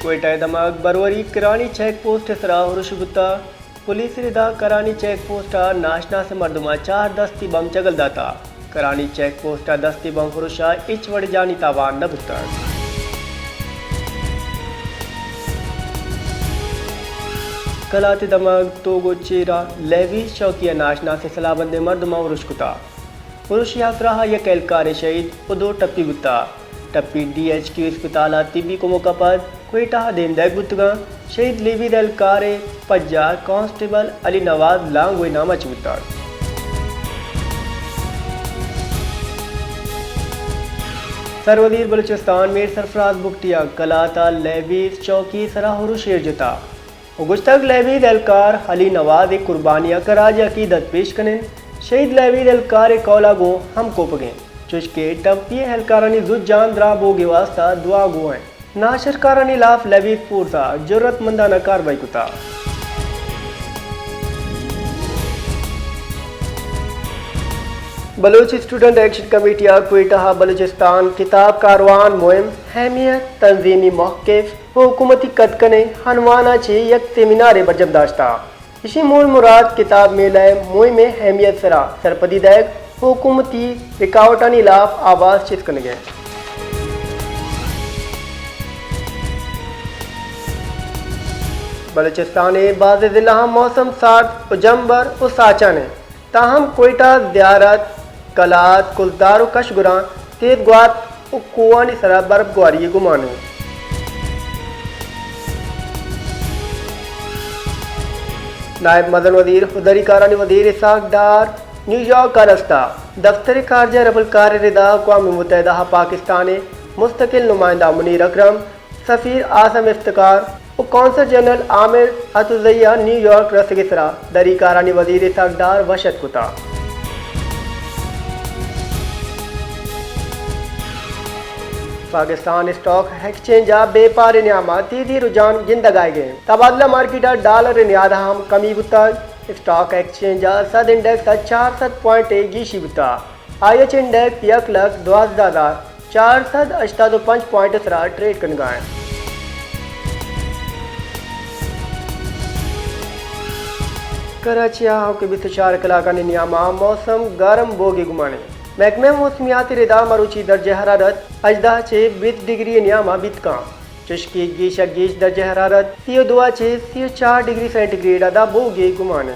कोयटा दमाग बरवरी करानी check post सरा हुरुशुगुता पुलिस रिदा करानी चेक पोस्टा नाशना से मर्दुमा 4 दस्ती बम चगल दाता करानी चेक पोस्टा दस्ती बम हुरुशा इच वड़ जानी तावान न बुता कलाते दमाग तोगो चेरा लेवी शौकिया नाशना से सलाबंदे मर्दुमा हुरुशकुता पुरुष यात्रा यक एहलकार शहीद उदो टप्पी गुत्ता टप्पी DHQ अस्पताल तिबी को मौका पर कोयटा देमदैग गुत्तगा शहीद लेवी एहलकार पज्जार कांस्टेबल अली नवाज लांग वे नामा चुता सरवजीर बलूचिस्तान में सरफराज बुगटिया कलाता लेवी चौकी सराहुरु शेर जता गुश्तक लेवी एहलकार अली नवाज एक कुर्बानियाँ कराज अकीदत पेश करें शहीद लेवी एहलकार कौला गो हम कोपगे चुशके टप्पी एहलकारानी जुद जान द्रा बोगे वास्ता दुआ गो हैं नाशरकारानी लाफ लेवी फोर्सा जरूरतमंदाना कार्रवाई कुता Baloch student action committee Quetta Balochistan किताब कारवान मुहिम अहमियत तंजीमी मौक़िफ़ हुकूमती कदकने हनवाना छे यक सेमिनार बरजबदाश्ता इसी मूल मुराद किताब मेला मुहिम में अहमियत सरा सरपदी दैग हुकूमती रिकावटानी लाफ आवाज़ चिस्कन गए बलूचिस्तान बाज़ ज़िला मौसम साठ उजम्बर और साचा ने ताहम कोयटा ज़ियारत कलात कुलदार कशगुरा तेज गुआत कुआनी सरा बर्फ गुआरी गुमाने नायब मदन वजीर खुदरी कारानी वजीर इसाक डार न्यूयॉर्क का रास्ता दफ्तर खारजा रबुल कार रिदा अक़वाम मुत्तहिदा पाकिस्तान मुस्तकिल नुमाइंदा मुनीर अकरम सफ़ीर आसम इफ्तिकार और कौंसल जनरल आमिर अतुज़ैया न्यूयॉर्क रसगिसरा दरी कारानी वजीर इसाक डार वशत कुता पाकिस्तान स्टॉक एक्सचेंज बेपार नियामा तीजी रुझान जिंदगाए गए तबादला मार्केट डॉलर नियाद हम कमी बुता स्टॉक एक्सचेंज सद इंडेक्स 400.1 गीशी बुता IH इंडेक्स 1,12,485 पॉइंट सरा ट्रेड कर गए कराची के 24 कलाका ने नियामा मौसम गर्म बोगी गुमाने महकमे मौसमियाती रिदा मरुची दर्ज हरारत अजदा छे 20 डिग्री नियामा बितका चुशकी गीश दर्ज हरारत 32 छे 4 डिग्री सेंटीग्रेड अदा बोगे गुमाने